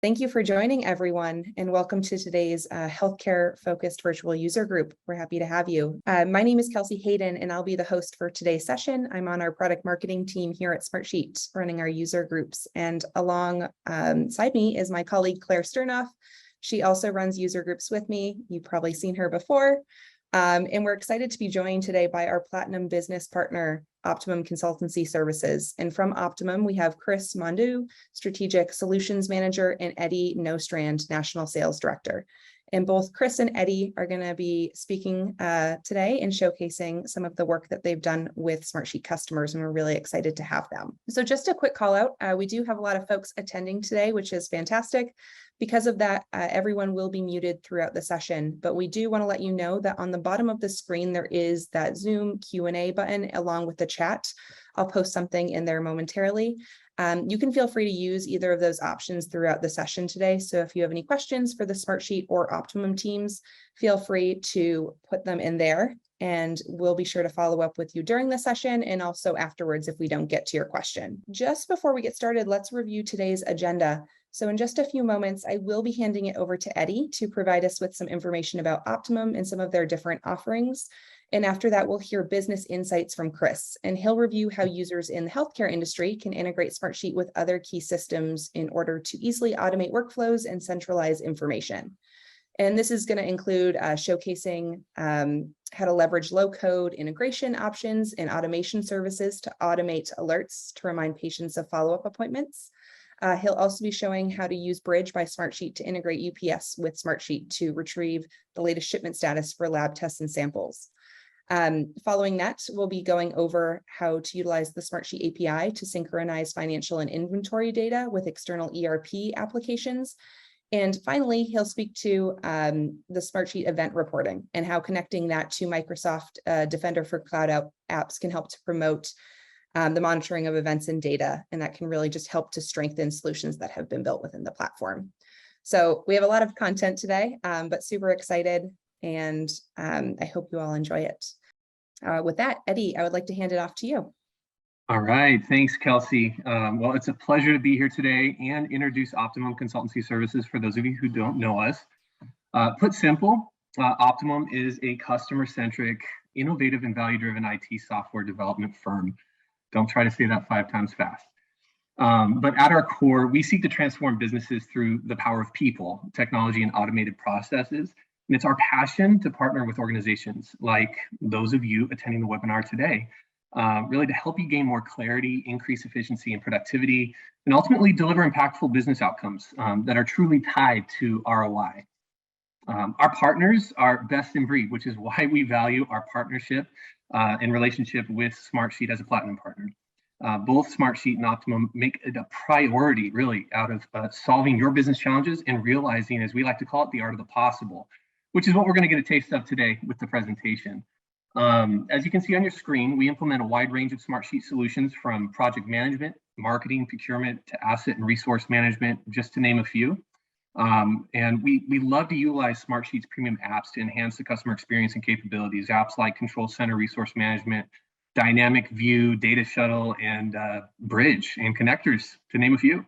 Thank you for joining, everyone, and welcome to today's healthcare-focused virtual user group. We're happy to have you. My name is Kelsey Hayden, and I'll be the host for today's session. I'm on our product marketing team here at Smartsheet, running our user groups. And alongside me is my colleague, Claire Sternoff. She also runs user groups with me. You've probably seen her before. And we're excited to be joined today by our Platinum business partner, Optimum Consultancy Services. And from Optimum, we have Chris Mondu, Strategic Solutions Manager, and Eddie Nostrand, National Sales Director. And both Chris and Eddie are going to be speaking today and showcasing some of the work that they've done with Smartsheet customers, and we're really excited to have them. So just a quick call out, we do have a lot of folks attending today, which is fantastic. Because of that, everyone will be muted throughout the session, but we do want to let you know that on the bottom of the screen, there is that Zoom Q&A button along with the chat. I'll post something in there momentarily. You can feel free to use either of those options throughout the session today. So if you have any questions for the Smartsheet or Optimum teams, feel free to put them in there, and we'll be sure to follow up with you during the session and also afterwards if we don't get to your question. Just before we get started, let's review today's agenda. So in just a few moments, I will be handing it over to Eddie to provide us with some information about Optimum and some of their different offerings. And after that, we'll hear business insights from Chris, and he'll review how users in the healthcare industry can integrate Smartsheet with other key systems in order to easily automate workflows and centralize information. And this is going to include showcasing how to leverage low-code integration options and automation services to automate alerts to remind patients of follow-up appointments. He'll also be showing how to use Bridge by Smartsheet to integrate UPS with Smartsheet to retrieve the latest shipment status for lab tests and samples. Following that, we'll be going over how to utilize the Smartsheet API to synchronize financial and inventory data with external ERP applications. And finally, he'll speak to the Smartsheet Event Reporting and how connecting that to Microsoft Defender for Cloud apps can help to promote the monitoring of events and data, and that can really just help to strengthen solutions that have been built within the platform. So we have a lot of content today, but super excited, and I hope you all enjoy it. With that, Eddie, I would like to hand it off to you. All right, thanks, Kelsey. Well, it's a pleasure to be here today and introduce Optimum Consultancy Services for those of you who don't know us. Put simple, Optimum is a customer-centric, innovative, and value-driven IT software development firm. Don't try to say that 5 times fast. But at our core, we seek to transform businesses through the power of people, technology, and automated processes. And it's our passion to partner with organizations like those of you attending the webinar today, really to help you gain more clarity, increase efficiency and productivity, and ultimately deliver impactful business outcomes that are truly tied to ROI. Our partners are best in breed, which is why we value our partnership in relationship with Smartsheet as a Platinum partner. Both Smartsheet and Optimum make it a priority, really, out of solving your business challenges and realizing, as we like to call it, the art of the possible, which is what we're going to get a taste of today with the presentation. As you can see on your screen, we implement a wide range of Smartsheet solutions from project management, marketing, procurement, to asset and resource management, just to name a few. And we love to utilize Smartsheet's premium apps to enhance the customer experience and capabilities. Apps like Control Center, Resource Management, Dynamic View, Data Shuttle, and Bridge and connectors, to name a few.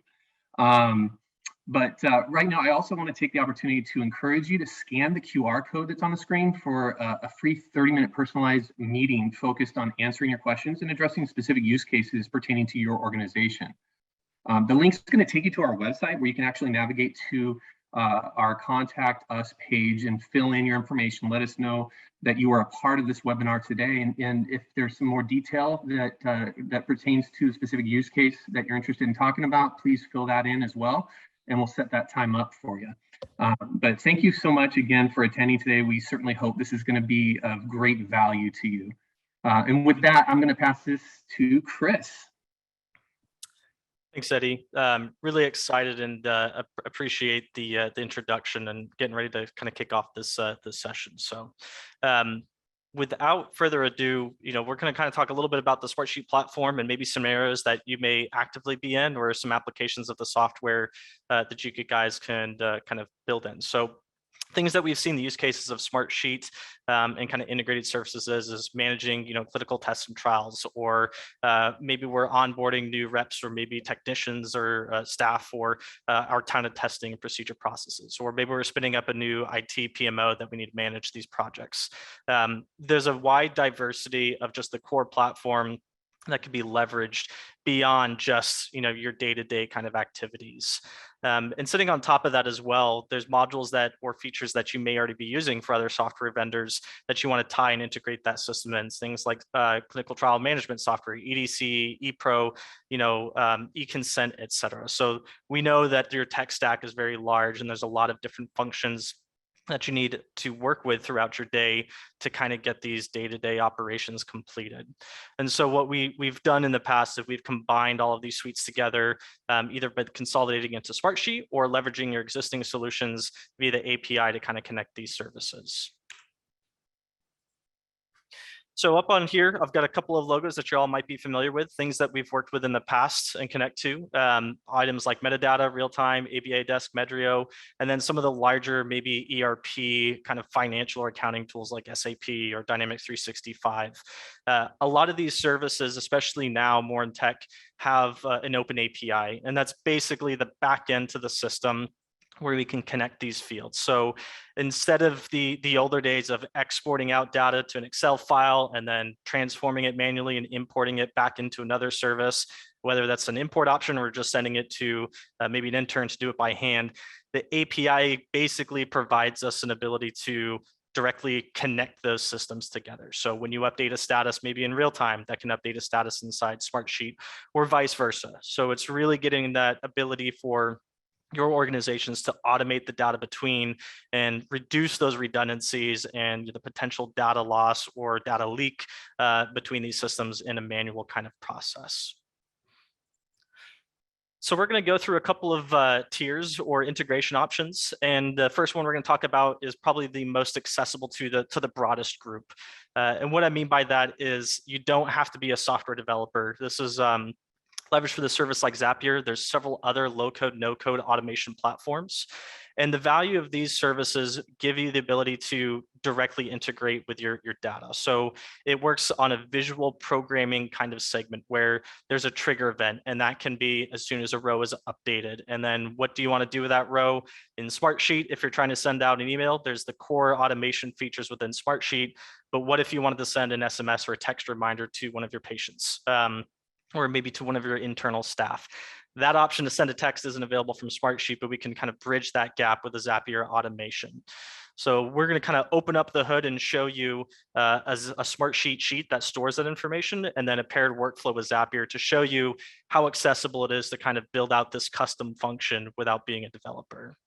But right now, I also want to take the opportunity to encourage you to scan the QR code that's on the screen for a free 30-minute personalized meeting focused on answering your questions and addressing specific use cases pertaining to your organization. The link's going to take you to our website where you can actually navigate to our Contact Us page and fill in your information. Let us know that you are a part of this webinar today. And if there's some more detail that pertains to a specific use case that you're interested in talking about, please fill that in as well, and we'll set that time up for you. But thank you so much again for attending today. We certainly hope this is going to be of great value to you. And with that, I'm going to pass this to Chris. Thanks, Eddie. Really excited and appreciate the introduction and getting ready to kind of kick off this session. So without further ado, we're going to kind of talk a little bit about the Smartsheet platform and maybe some areas that you may actively be in, or some applications of the software that you guys can kind of build in. So things that we've seen the use cases of Smartsheet and kind of integrated services is managing, clinical tests and trials, or maybe we're onboarding new reps or maybe technicians or staff for our kind of testing and procedure processes, or maybe we're spinning up a new IT PMO that we need to manage these projects. There's a wide diversity of just the core platform that could be leveraged beyond just your day-to-day kind of activities. And sitting on top of that as well, there's modules or features that you may already be using for other software vendors that you want to tie and integrate that system in. Things like clinical trial management software, EDC, ePro, eConsent, et cetera. So we know that your tech stack is very large and there's a lot of different functions that you need to work with throughout your day to kind of get these day-to-day operations completed. And so what we've done in the past is we've combined all of these suites together, either by consolidating into Smartsheet or leveraging your existing solutions via the API to kind of connect these services. So up on here, I've got a couple of logos that you all might be familiar with, things that we've worked with in the past and connect to, items like metadata, real-time, ABA Desk, Medrio, and then some of the larger maybe ERP kind of financial or accounting tools like SAP or Dynamics 365. A lot of these services, especially now more in tech, have an open API, and that's basically the back end to the system where we can connect these fields. So instead of the older days of exporting out data to an Excel file and then transforming it manually and importing it back into another service, whether that's an import option or just sending it to maybe an intern to do it by hand, the API basically provides us an ability to directly connect those systems together. So when you update a status, maybe in real time, that can update a status inside Smartsheet or vice versa. So it's really getting that ability for your organizations to automate the data between and reduce those redundancies and the potential data loss or data leak between these systems in a manual kind of process. So we're going to go through a couple of tiers or integration options. And the first one we're going to talk about is probably the most accessible to the broadest group. And what I mean by that is you don't have to be a software developer. This is leverage for the service like Zapier. There's several other low-code, no-code automation platforms. And the value of these services give you the ability to directly integrate with your data. So it works on a visual programming kind of segment where there's a trigger event, and that can be as soon as a row is updated. And then what do you want to do with that row? In Smartsheet, if you're trying to send out an email, there's the core automation features within Smartsheet. But what if you wanted to send an SMS or a text reminder to one of your patients? Or maybe to one of your internal staff. That option to send a text isn't available from Smartsheet, but we can kind of bridge that gap with the Zapier automation. So we're going to kind of open up the hood and show you as a Smartsheet sheet that stores that information, and then a paired workflow with Zapier to show you how accessible it is to kind of build out this custom function without being a developer.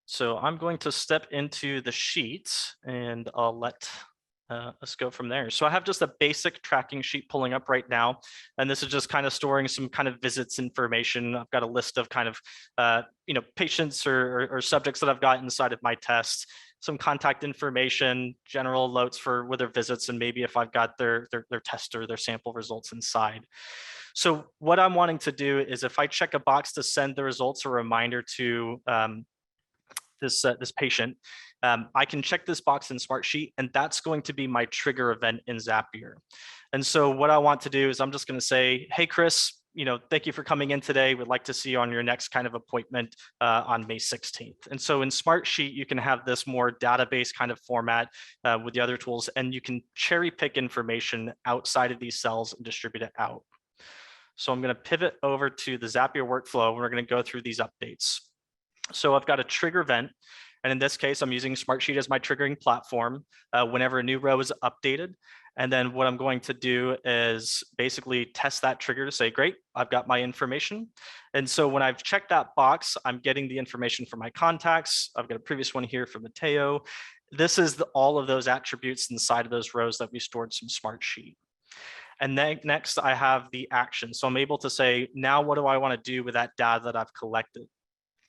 So I'm going to step into the sheet and I'll let let's go from there. So I have just a basic tracking sheet pulling up right now, and this is just kind of storing some kind of visits information. I've got a list of kind of patients or subjects that I've got inside of my test, some contact information, general notes for with their visits, and maybe if I've got their test or their sample results inside. So what I'm wanting to do is if I check a box to send the results or reminder to this patient, I can check this box in Smartsheet, and that's going to be my trigger event in Zapier. And so what I want to do is I'm just going to say, hey, Chris, thank you for coming in today. We'd like to see you on your next kind of appointment on May 16th. And so in Smartsheet, you can have this more database kind of format with the other tools, and you can cherry pick information outside of these cells and distribute it out. So I'm going to pivot over to the Zapier workflow, and we're going to go through these updates. So I've got a trigger event. And in this case, I'm using Smartsheet as my triggering platform whenever a new row is updated. And then what I'm going to do is basically test that trigger to say, great, I've got my information. And so when I've checked that box, I'm getting the information from my contacts. I've got a previous one here for Mateo. This is all of those attributes inside of those rows that we stored from Smartsheet. And then next, I have the action. So I'm able to say, now what do I want to do with that data that I've collected?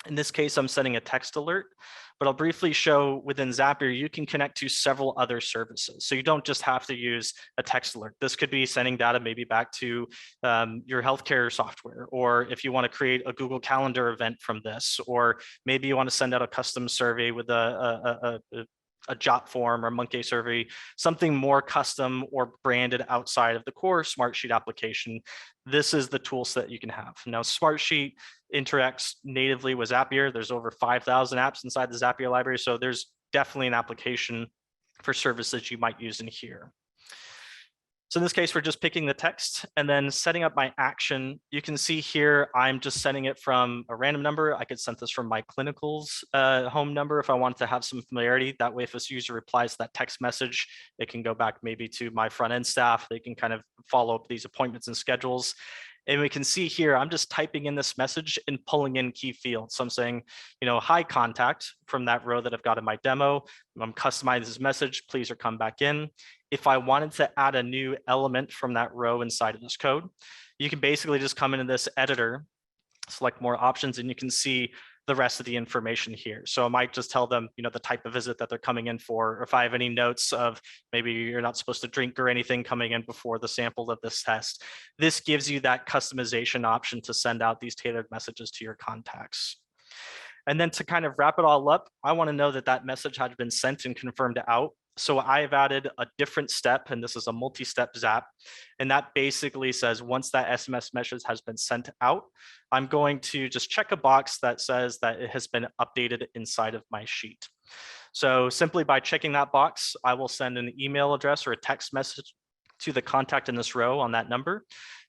In this case, I'm sending a text alert, but I'll briefly show within Zapier, you can connect to several other services. So you don't just have to use a text alert. This could be sending data maybe back to your healthcare software, or if you want to create a Google Calendar event from this, or maybe you want to send out a custom survey with a jot form or monkey survey, something more custom or branded outside of the core Smartsheet application. This is the tool set you can have. Now, Smartsheet interacts natively with Zapier. There's over 5,000 apps inside the Zapier library, so there's definitely an application for services you might use in here. So in this case, we're just picking the text and then setting up my action. You can see here, I'm just sending it from a random number. I could send this from my clinical's home number if I wanted to have some familiarity. That way, if this user replies to that text message, it can go back maybe to my front end staff. They can kind of follow up these appointments and schedules. And we can see here, I'm just typing in this message and pulling in key fields. So I'm saying, hi contact from that row that I've got in my demo. I'm customizing this message, please or come back in. If I wanted to add a new element from that row inside of this code, you can basically just come into this editor, select more options, and you can see the rest of the information here. So I might just tell them, the type of visit that they're coming in for, or if I have any notes of maybe you're not supposed to drink or anything coming in before the sample of this test. This gives you that customization option to send out these tailored messages to your contacts. And then to kind of wrap it all up, I want to know that that message had been sent and confirmed out. So I've added a different step, and this is a multi-step Zap. And that basically says once that SMS message has been sent out, I'm going to just check a box that says that it has been updated inside of my sheet. So simply by checking that box, I will send an email address or a text message to the contact in this row on that number.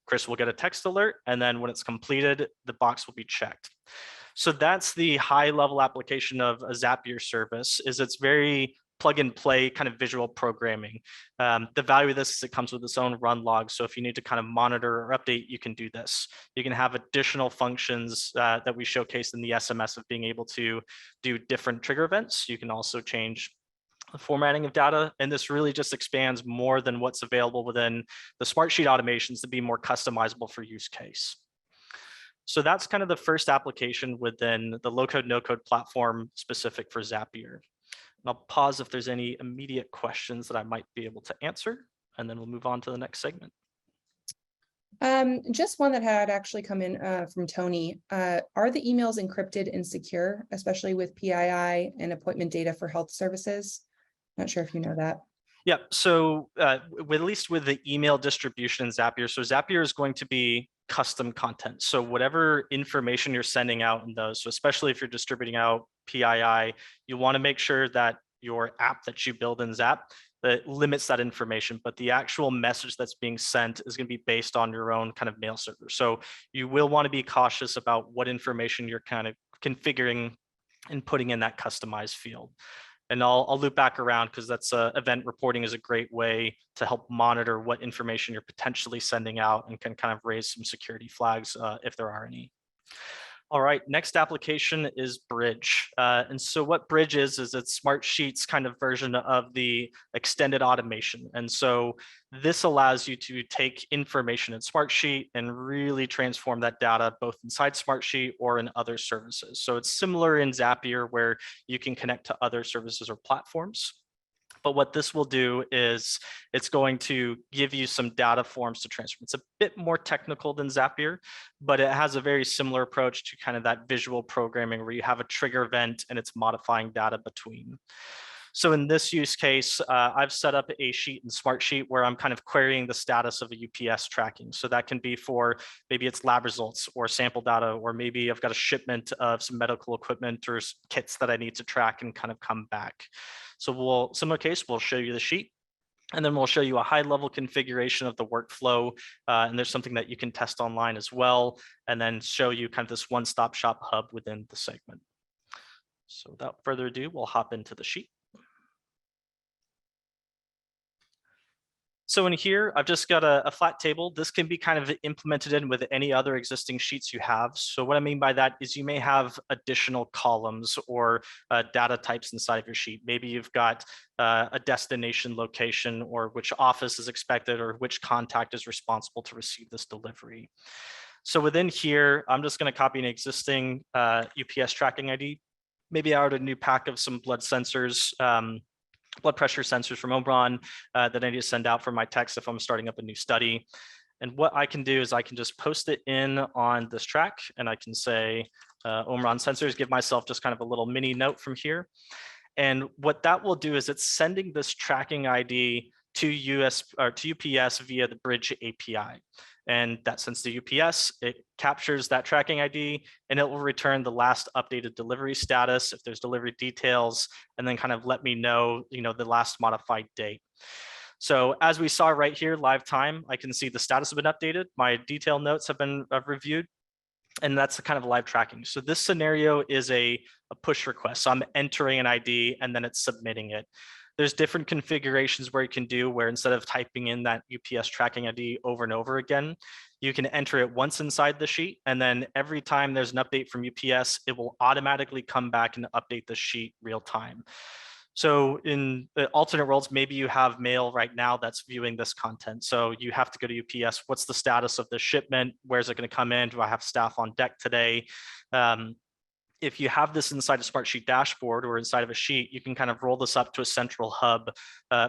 Chris will get a text alert, and then when it's completed, the box will be checked. So that's the high level application of a Zapier service. It's very plug and play kind of visual programming. The value of this is it comes with its own run log. So if you need to kind of monitor or update, you can do this. You can have additional functions that we showcased in the SMS of being able to do different trigger events. You can also change the formatting of data. And this really just expands more than what's available within the Smartsheet automations to be more customizable for use case. So that's kind of the first application within the low-code, no-code platform specific for Zapier. And I'll pause if there's any immediate questions that I might be able to answer, and then we'll move on to the next segment. Just one that had actually come in from Tony. Are the emails encrypted and secure, especially with PII and appointment data for health services? Not sure if you know that. Yeah, so at least with the email distribution in Zapier, so Zapier is going to be custom content. So whatever information you're sending out in those, so especially if you're distributing out PII, you want to make sure that your app that you build in Zap that limits that information, but the actual message that's being sent is going to be based on your own kind of mail server. So you will want to be cautious about what information you're kind of configuring and putting in that customized field. And I'll loop back around because that's event reporting is a great way to help monitor what information you're potentially sending out and can kind of raise some security flags if there are any. All right, next application is Bridge. And so what Bridge is it's Smartsheet's kind of version of the extended automation. And so this allows you to take information in Smartsheet and really transform that data both inside Smartsheet or in other services. So it's similar in Zapier where you can connect to other services or platforms. But what this will do is it's going to give you some data forms to transform. It's a bit more technical than Zapier, but it has a very similar approach to kind of that visual programming where you have a trigger event and it's modifying data between. So in this use case, I've set up a sheet in Smartsheet where I'm kind of querying the status of a UPS tracking. So that can be for maybe it's lab results or sample data, or maybe I've got a shipment of some medical equipment or kits that I need to track and kind of come back. So similar case, we'll show you the sheet. And then we'll show you a high-level configuration of the workflow. And there's something that you can test online as well, and then show you kind of this one-stop shop hub within the segment. So without further ado, we'll hop into the sheet. So in here, I've just got a flat table. This can be kind of implemented in with any other existing sheets you have. So what I mean by that is you may have additional columns or data types inside of your sheet. Maybe you've got a destination location or which office is expected or which contact is responsible to receive this delivery. So within here, I'm just going to copy an existing UPS tracking ID. Maybe I ordered a new pack of some blood sensors, blood pressure sensors from Omron that I need to send out for my techs if I'm starting up a new study. And what I can do is I can just post it in on this track, and I can say Omron sensors, give myself just kind of a little mini note from here. And what that will do is it's sending this tracking ID to UPS via the Bridge API. And that sends to UPS, it captures that tracking ID, and it will return the last updated delivery status if there's delivery details, and then kind of let me know, the last modified date. So as we saw right here, live time, I can see the status has been updated. My detailed notes have been reviewed, and that's the kind of live tracking. So this scenario is a push request. So I'm entering an ID and then it's submitting it. There's different configurations where you can do where instead of typing in that UPS tracking ID over and over again, you can enter it once inside the sheet. And then every time there's an update from UPS, it will automatically come back and update the sheet real time. So in the alternate worlds, maybe you have mail right now that's viewing this content. So you have to go to UPS. What's the status of the shipment? Where's it going to come in? Do I have staff on deck today? If you have this inside a Smartsheet dashboard or inside of a sheet, you can kind of roll this up to a central hub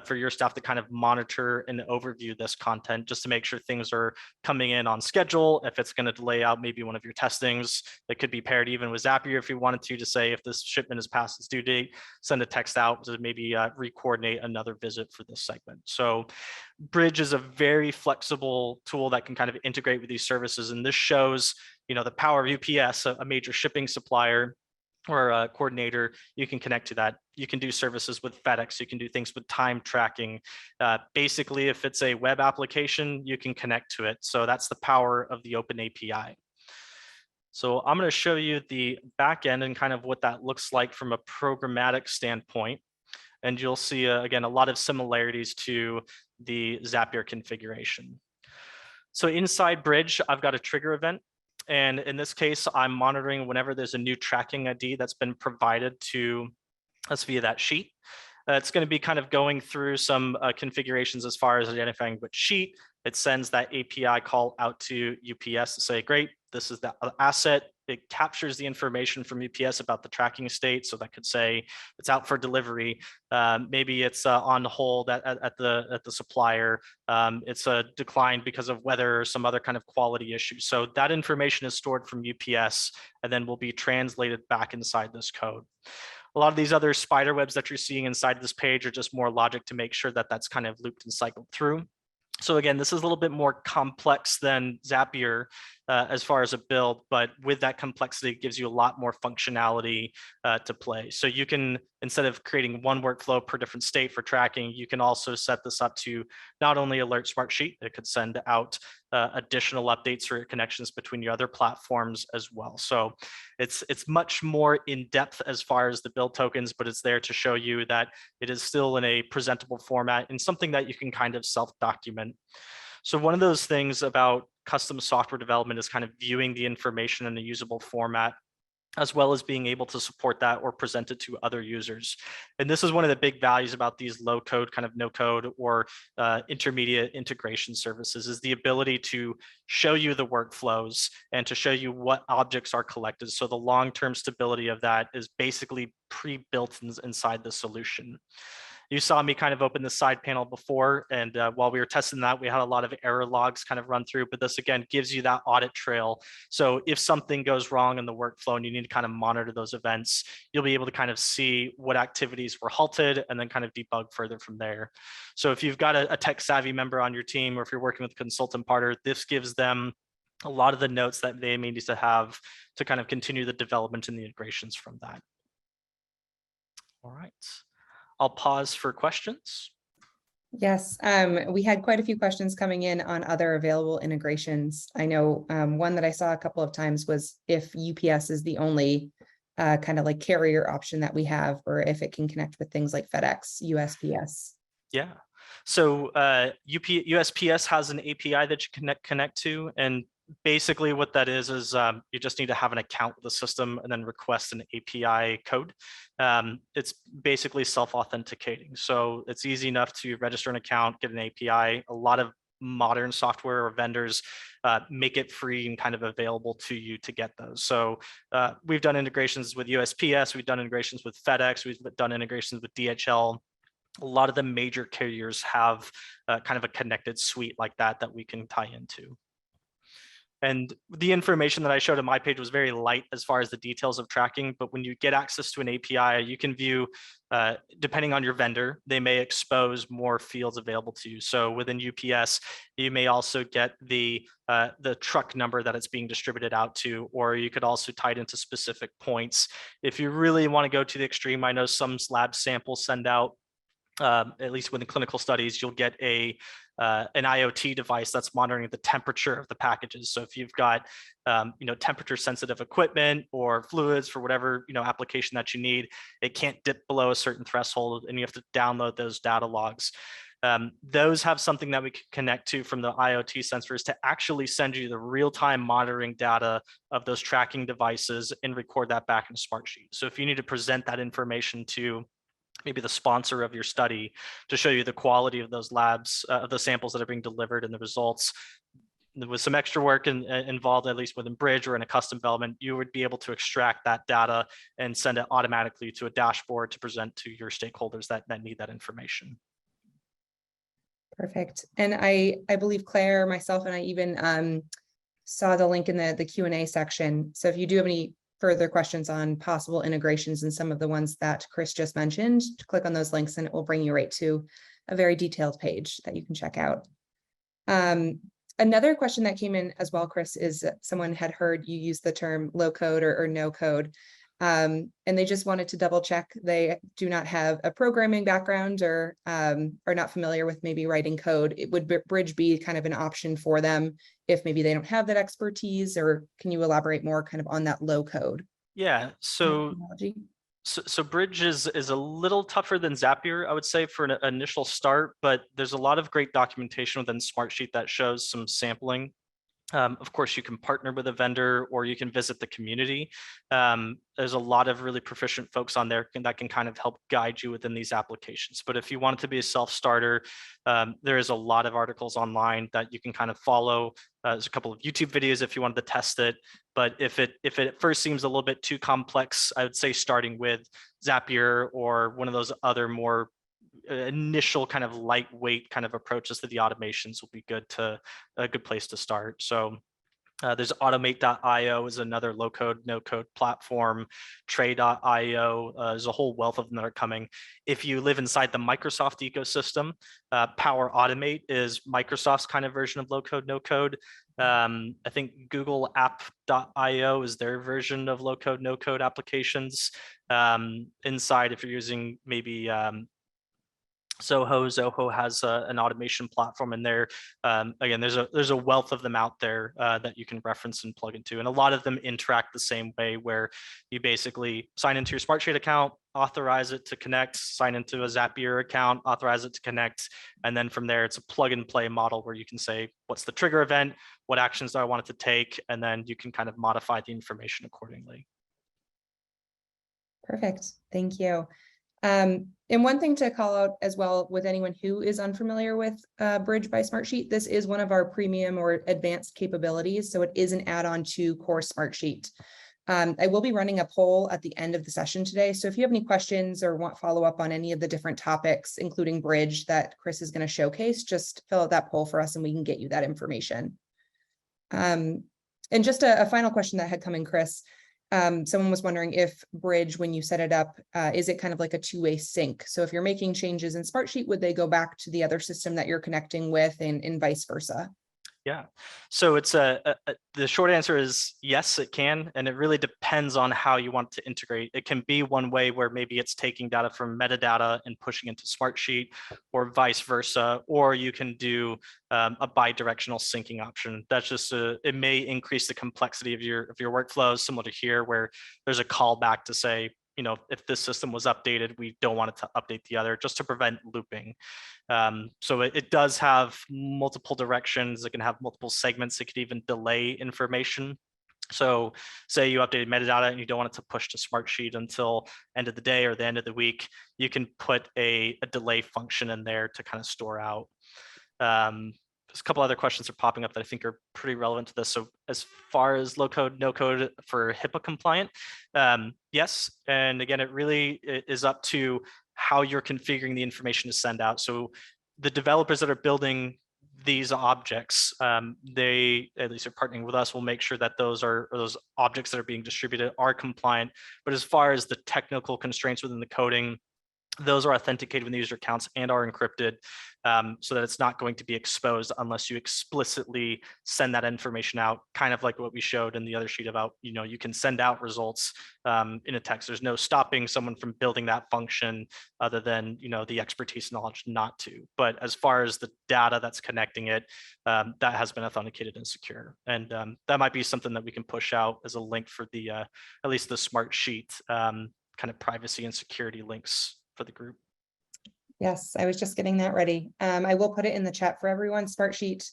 for your staff to kind of monitor and overview this content just to make sure things are coming in on schedule. If it's going to delay out maybe one of your testings, that could be paired even with Zapier if you wanted to say if this shipment is past its due date, send a text out to maybe re-coordinate another visit for this segment. So Bridge is a very flexible tool that can kind of integrate with these services. And this shows the power of UPS, a major shipping supplier or a coordinator. You can connect to that. You can do services with FedEx. You can do things with time tracking. Basically, if it's a web application, you can connect to it. So that's the power of the open API. So I'm going to show you the back end and kind of what that looks like from a programmatic standpoint. And you'll see, again, a lot of similarities to the Zapier configuration. So inside Bridge, I've got a trigger event. And in this case, I'm monitoring whenever there's a new tracking ID that's been provided to us via that sheet. It's going to be kind of going through some configurations as far as identifying which sheet. It sends that API call out to UPS to say, great, this is the asset. It captures the information from UPS about the tracking state. So that could say it's out for delivery. Maybe it's on hold at the supplier. It's a decline because of weather or some other kind of quality issue. So that information is stored from UPS and then will be translated back inside this code. A lot of these other spider webs that you're seeing inside this page are just more logic to make sure that that's kind of looped and cycled through. So again, this is a little bit more complex than Zapier as far as a build, but with that complexity, it gives you a lot more functionality to play. So you can, instead of creating one workflow per different state for tracking, you can also set this up to not only alert Smartsheet, it could send out additional updates for connections between your other platforms as well. So it's much more in depth as far as the build tokens, but it's there to show you that it is still in a presentable format and something that you can kind of self-document. So one of those things about custom software development is kind of viewing the information in a usable format, as well as being able to support that or present it to other users. And this is one of the big values about these low code, kind of no code or intermediate integration services is the ability to show you the workflows and to show you what objects are collected. So the long-term stability of that is basically pre-built inside the solution. You saw me kind of open the side panel before, and while we were testing that, we had a lot of error logs kind of run through, but this again gives you that audit trail. So if something goes wrong in the workflow and you need to kind of monitor those events, you'll be able to kind of see what activities were halted and then kind of debug further from there. So if you've got a tech savvy member on your team, or if you're working with a consultant partner, this gives them a lot of the notes that they may need to have to kind of continue the development and the integrations from that. All right. I'll pause for questions. Yes, we had quite a few questions coming in on other available integrations. I know one that I saw a couple of times was if UPS is the only kind of like carrier option that we have, or if it can connect with things like FedEx, USPS. Yeah, so USPS has an API that you can connect to, and basically what that is you just need to have an account with the system and then request an API code. It's basically self-authenticating. So it's easy enough to register an account, get an API. A lot of modern software or vendors make it free and kind of available to you to get those. So we've done integrations with USPS, we've done integrations with FedEx, we've done integrations with DHL. A lot of the major carriers have kind of a connected suite like that we can tie into. And the information that I showed on my page was very light as far as the details of tracking, but when you get access to an API, you can view, depending on your vendor, they may expose more fields available to you. So within UPS, you may also get the truck number that it's being distributed out to, or you could also tie it into specific points. If you really want to go to the extreme, I know some lab samples send out, at least within clinical studies, you'll get an IoT device that's monitoring the temperature of the packages. So if you've got temperature sensitive equipment or fluids for whatever application that you need, it can't dip below a certain threshold and you have to download those data logs. Those have something that we can connect to from the IoT sensors to actually send you the real-time monitoring data of those tracking devices and record that back in Smartsheet. So if you need to present that information to maybe the sponsor of your study to show you the quality of those labs, of the samples that are being delivered and the results, with some extra work involved, at least within Bridge or in a custom development, you would be able to extract that data and send it automatically to a dashboard to present to your stakeholders that need that information. Perfect. And I believe Claire, myself, and I even saw the link in the Q&A section. So if you do have any further questions on possible integrations and some of the ones that Chris just mentioned, click on those links and it will bring you right to a very detailed page that you can check out. Another question that came in as well, Chris, is someone had heard you use the term low code or no code. And they just wanted to double check they do not have a programming background or are not familiar with maybe writing code. Would Bridge be kind of an option for them if maybe they don't have that expertise, or can you elaborate more kind of on that low code? Yeah, so Bridge is a little tougher than Zapier, I would say, for an initial start, but there's a lot of great documentation within Smartsheet that shows some sampling. Of course, you can partner with a vendor or you can visit the community. There's a lot of really proficient folks on there that can kind of help guide you within these applications. But if you want it to be a self-starter, there is a lot of articles online that you can kind of follow. There's a couple of YouTube videos if you wanted to test it. But if it at first seems a little bit too complex, I would say starting with Zapier or one of those other more initial kind of lightweight kind of approaches to the automations will be a good place to start. So there's automate.io is another low code, no code platform. Tray.io, there's a whole wealth of them that are coming. If you live inside the Microsoft ecosystem, Power Automate is Microsoft's kind of version of low code, no code. I think Google app.io is their version of low code, no code applications. Inside, if you're using maybe Zoho has an automation platform in there. Again, there's a wealth of them out there that you can reference and plug into, and a lot of them interact the same way, where you basically sign into your Smartsheet account, authorize it to connect, sign into a Zapier account, authorize it to connect, and then from there it's a plug and play model where you can say, what's the trigger event, what actions do I want it to take, and then you can kind of modify the information accordingly. Perfect, thank you. And one thing to call out as well with anyone who is unfamiliar with Bridge by Smartsheet, this is one of our premium or advanced capabilities. So it is an add-on to core Smartsheet. I will be running a poll at the end of the session today. So if you have any questions or want follow up on any of the different topics, including Bridge that Chris is going to showcase, just fill out that poll for us and we can get you that information. And just a final question that had come in, Chris. Someone was wondering if Bridge, when you set it up, is it kind of like a two-way sync? So if you're making changes in Smartsheet, would they go back to the other system that you're connecting with and vice versa? Yeah, so it's the short answer is yes, it can, and it really depends on how you want to integrate. It can be one way where maybe it's taking data from metadata and pushing into Smartsheet, or vice versa, or you can do a bi-directional syncing option. That's just it may increase the complexity of your workflows, similar to here, where there's a callback to say, you know, if this system was updated, we don't want it to update the other, just to prevent looping. So it does have multiple directions. It can have multiple segments. It could even delay information. So say you updated metadata and you don't want it to push to Smartsheet until end of the day or the end of the week, you can put a delay function in there to kind of store out. there's a couple other questions are popping up that I think are pretty relevant to this. So as far as low code, no code for HIPAA compliant, yes. And again, it really is up to how you're configuring the information to send out. So the developers that are building these objects, they at least are partnering with us, will make sure that those objects that are being distributed are compliant. But as far as the technical constraints within the coding, those are authenticated with the user accounts and are encrypted, so that it's not going to be exposed unless you explicitly send that information out, kind of like what we showed in the other sheet about, you can send out results in a text. There's no stopping someone from building that function other than, the expertise knowledge not to. But as far as the data that's connecting it, that has been authenticated and secure. And that might be something that we can push out as a link for the, at least the Smartsheet kind of privacy and security links for the group. Yes, I was just getting that ready. I will put it in the chat for everyone. Smartsheet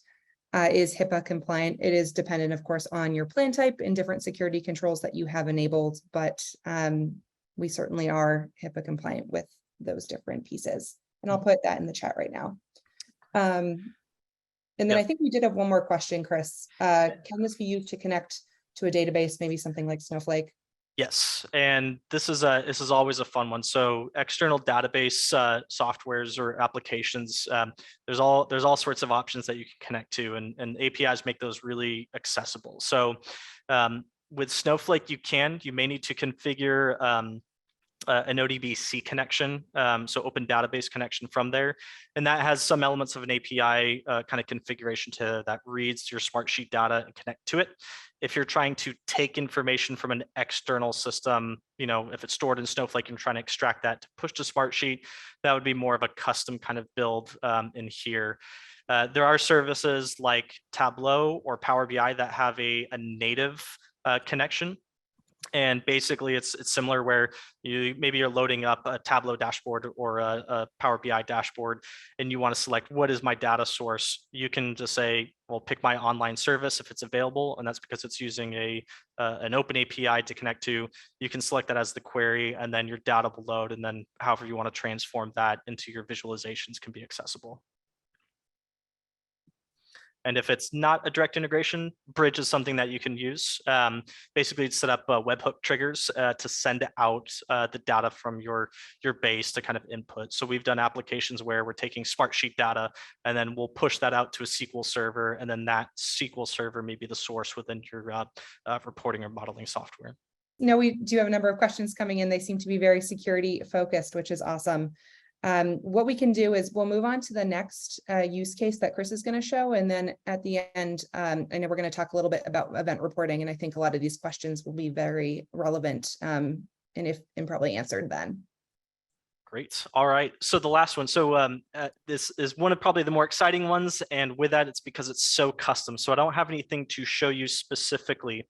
is HIPAA compliant. It is dependent, of course, on your plan type and different security controls that you have enabled, but we certainly are HIPAA compliant with those different pieces. And I'll put that in the chat right now. And then I think we did have one more question, Chris. Can this be used to connect to a database, maybe something like Snowflake? Yes, and this is always a fun one. So external database softwares or applications, there's all sorts of options that you can connect to, and APIs make those really accessible. So with Snowflake, you may need to configure an ODBC connection, so open database connection from there. And that has some elements of an API kind of configuration that reads your Smartsheet data and connect to it. If you're trying to take information from an external system, if it's stored in Snowflake and trying to extract that to push to Smartsheet, that would be more of a custom kind of build in here. There are services like Tableau or Power BI that have a native connection. And basically it's similar where maybe you're loading up a Tableau dashboard or a Power BI dashboard, and you want to select what is my data source. You can just say, well, pick my online service if it's available, and that's because it's using an open API to connect to. You can select that as the query, and then your data will load, and then however you want to transform that into your visualizations can be accessible. And if it's not a direct integration, Bridge is something that you can use. Basically, set up webhook triggers to send out the data from your base to kind of input. So we've done applications where we're taking Smartsheet data, and then we'll push that out to a SQL server, and then that SQL server may be the source within your reporting or modeling software. We do have a number of questions coming in. They seem to be very security focused, which is awesome. What we can do is we'll move on to the next use case that Chris is going to show. And then at the end, I know we're going to talk a little bit about event reporting. And I think a lot of these questions will be very relevant and probably answered then. Great. All right. So the last one. So this is one of probably the more exciting ones. And with that, it's because it's so custom. So I don't have anything to show you specifically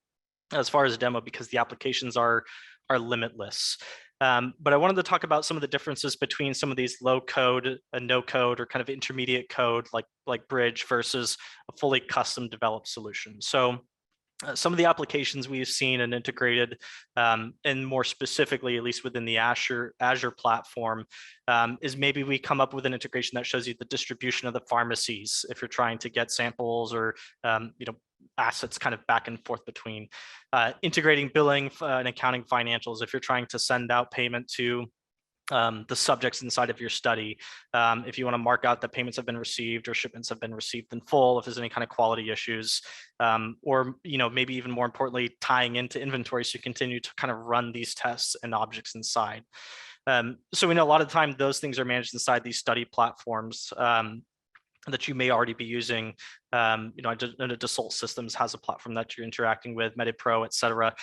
as far as a demo because the applications are limitless. But I wanted to talk about some of the differences between some of these low code and no code or kind of intermediate code like Bridge versus a fully custom developed solution. So some of the applications we've seen and integrated, and more specifically, at least within the Azure platform, is maybe we come up with an integration that shows you the distribution of the pharmacies if you're trying to get samples or assets kind of back and forth between integrating billing and accounting financials if you're trying to send out payment to the subjects inside of your study. If you want to mark out that payments have been received or shipments have been received in full, if there's any kind of quality issues, or maybe even more importantly, tying into inventory so you continue to kind of run these tests and objects inside. So we know a lot of the time those things are managed inside these study platforms that you may already be using. Dassault Systems has a platform that you're interacting with, MediPro, et cetera.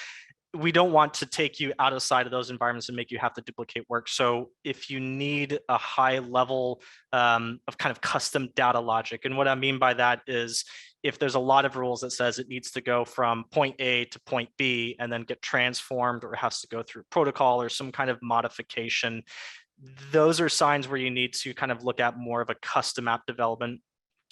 We don't want to take you outside of those environments and make you have to duplicate work. So if you need a high level of kind of custom data logic, and what I mean by that is if there's a lot of rules that says it needs to go from point A to point B and then get transformed or has to go through protocol or some kind of modification, those are signs where you need to kind of look at more of a custom app development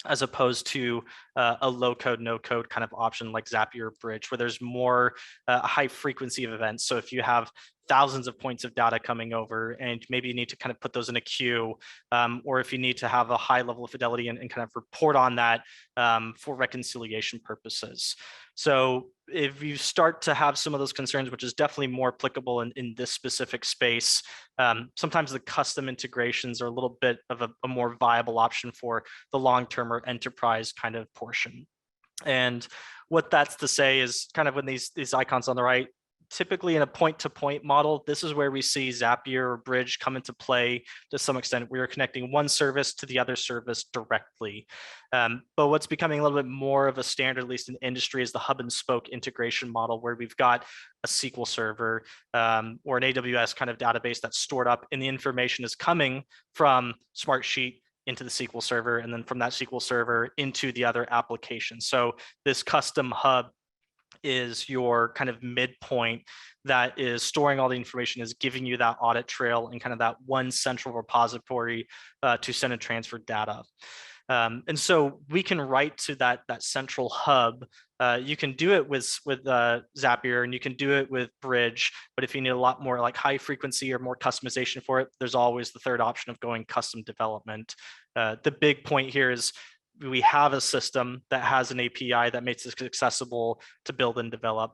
as opposed to a low code, no code kind of option like Zapier or Bridge, where there's more high frequency of events. So if you have thousands of points of data coming over and maybe you need to kind of put those in a queue, or if you need to have a high level of fidelity and kind of report on that for reconciliation purposes. So if you start to have some of those concerns, which is definitely more applicable in this specific space, sometimes the custom integrations are a little bit of a more viable option for the long-term or enterprise kind of portion. And what that's to say is kind of when these icons on the right, typically in a point-to-point model, this is where we see Zapier or Bridge come into play to some extent. We are connecting one service to the other service directly. But what's becoming a little bit more of a standard, at least in industry, is the hub and spoke integration model, where we've got a SQL server or an AWS kind of database that's stored up, and the information is coming from Smartsheet into the SQL server, and then from that SQL server into the other application. So this custom hub is your kind of midpoint that is storing all the information, is giving you that audit trail and kind of that one central repository to send and transfer data. And so we can write to that central hub. You can do it with Zapier, and you can do it with Bridge, but if you need a lot more like high frequency or more customization for it, there's always the third option of going custom development. The big point here is we have a system that has an API that makes it accessible to build and develop.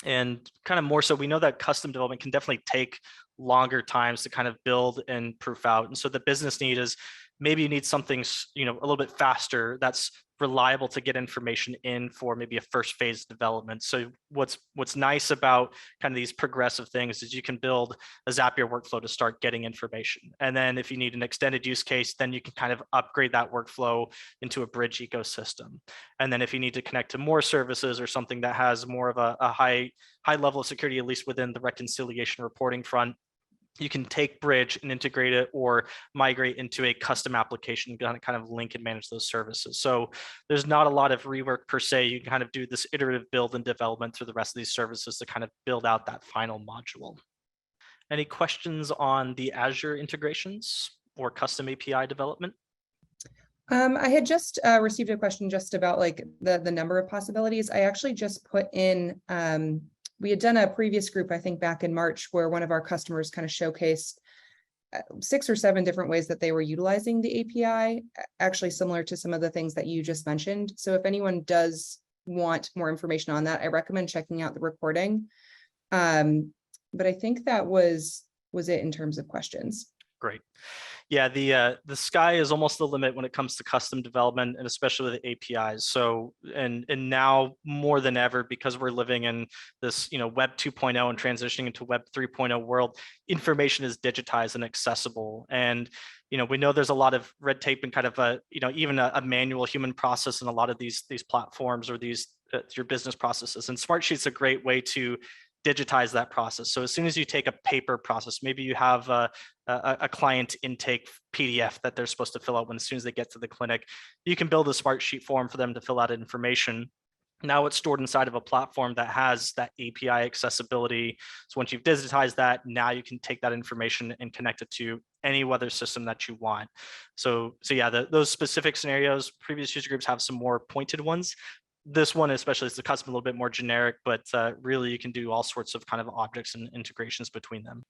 And kind of more so, we know that custom development can definitely take longer times to kind of build and proof out. And so the business need is maybe you need something, a little bit faster that's reliable to get information in for maybe a first phase development. So what's nice about kind of these progressive things is you can build a Zapier workflow to start getting information. And then if you need an extended use case, then you can kind of upgrade that workflow into a Bridge ecosystem. And then if you need to connect to more services or something that has more of a high level of security, at least within the reconciliation reporting front, you can take Bridge and integrate it or migrate into a custom application, kind of link and manage those services. So there's not a lot of rework per se. You can kind of do this iterative build and development through the rest of these services to kind of build out that final module. Any questions on the Azure integrations or custom API development? I had just received a question just about like the number of possibilities. I actually just put in, we had done a previous group, I think back in March, where one of our customers kind of showcased 6 or 7 different ways that they were utilizing the API, actually similar to some of the things that you just mentioned. So if anyone does want more information on that, I recommend checking out the recording. But I think that was it in terms of questions. Great. Yeah, the sky is almost the limit when it comes to custom development, and especially with APIs. So and now more than ever, because we're living in this Web 2.0 and transitioning into Web 3.0 world, information is digitized and accessible. And we know there's a lot of red tape and kind of even a manual human process in a lot of these platforms or these your business processes. And Smartsheet's a great way to digitize that process. So as soon as you take a paper process, maybe you have a client intake PDF that they're supposed to fill out as soon as they get to the clinic, you can build a Smartsheet form for them to fill out information. Now it's stored inside of a platform that has that API accessibility. So once you've digitized that, now you can take that information and connect it to any weather system that you want. So yeah, those specific scenarios, previous user groups have some more pointed ones. This one especially is the custom, a little bit more generic, but really you can do all sorts of kind of objects and integrations between them.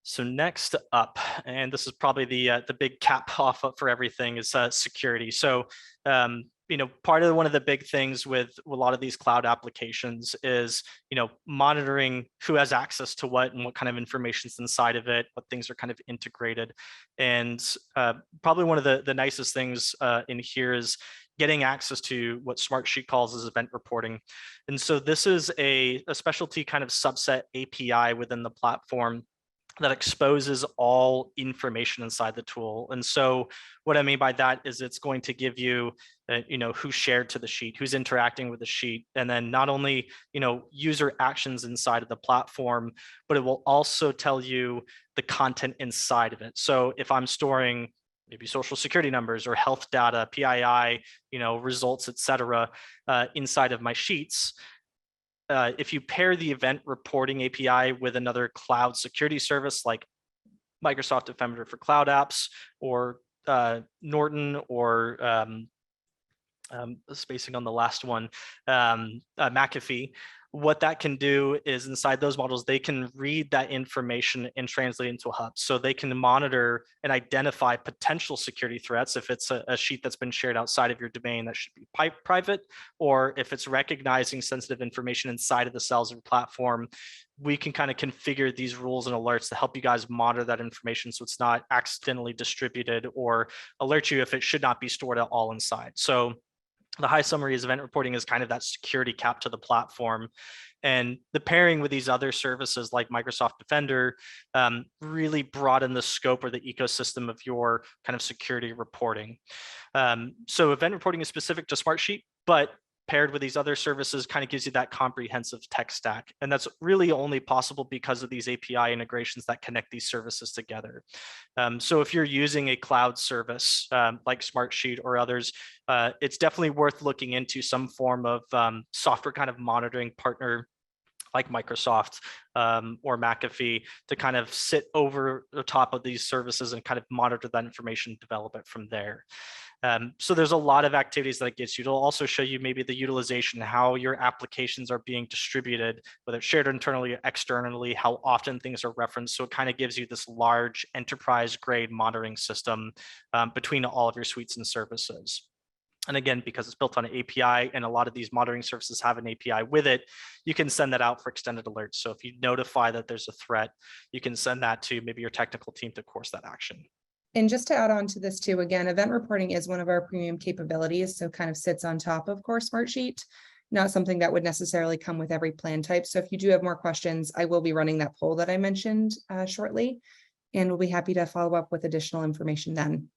So next up, and this is probably the big cap off for everything, is security. So part of one of the big things with a lot of these cloud applications is monitoring who has access to what and what kind of information is inside of it, what things are kind of integrated. And probably one of the nicest things in here is getting access to what Smartsheet calls as event reporting. And so this is a specialty kind of subset API within the platform that exposes all information inside the tool. And so what I mean by that is it's going to give you, who shared to the sheet, who's interacting with the sheet, and then not only, user actions inside of the platform, but it will also tell you the content inside of it. So if I'm storing maybe social security numbers or health data, PII, results, et cetera, inside of my sheets, if you pair the event reporting API with another cloud security service like Microsoft Defender for cloud apps or Norton or spacing on the last one, McAfee. What that can do is inside those models, they can read that information and translate it into a hub. So they can monitor and identify potential security threats if it's a sheet that's been shared outside of your domain that should be private, or if it's recognizing sensitive information inside of the cells of your platform. We can kind of configure these rules and alerts to help you guys monitor that information so it's not accidentally distributed, or alert you if it should not be stored at all inside. So the high summary is event reporting is kind of that security cap to the platform. And the pairing with these other services like Microsoft Defender really broaden the scope or the ecosystem of your kind of security reporting. So event reporting is specific to Smartsheet, but paired with these other services kind of gives you that comprehensive tech stack. And that's really only possible because of these API integrations that connect these services together. So if you're using a cloud service like Smartsheet or others, it's definitely worth looking into some form of software kind of monitoring partner like Microsoft or McAfee to kind of sit over the top of these services and kind of monitor that information, develop it from there. So there's a lot of activities that it gets you. It'll also show you maybe the utilization, how your applications are being distributed, whether it's shared internally or externally, how often things are referenced. So it kind of gives you this large enterprise grade monitoring system between all of your suites and services. And again, because it's built on an API and a lot of these monitoring services have an API with it, you can send that out for extended alerts. So if you notify that there's a threat, you can send that to maybe your technical team to course that action. And just to add on to this too, again, event reporting is one of our premium capabilities. So kind of sits on top of Core Smartsheet, not something that would necessarily come with every plan type. So if you do have more questions, I will be running that poll that I mentioned shortly, and we'll be happy to follow up with additional information then.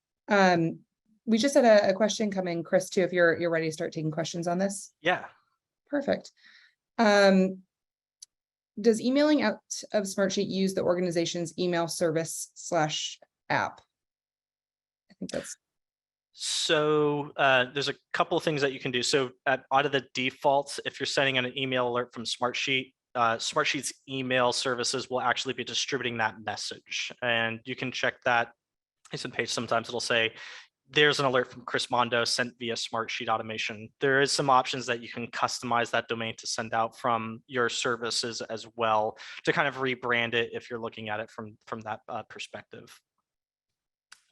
We just had a question come in, Chris, too, if you're ready to start taking questions on this. Yeah. Perfect. Does emailing out of Smartsheet use the organization's email service /app? I think that's. So there's a couple of things that you can do. So out of the defaults, if you're sending an email alert from Smartsheet, Smartsheet's email services will actually be distributing that message. And you can check that. It's in page, sometimes it'll say, there's an alert from Chris Mondo sent via Smartsheet automation. There is some options that you can customize that domain to send out from your services as well to kind of rebrand it if you're looking at it from that perspective.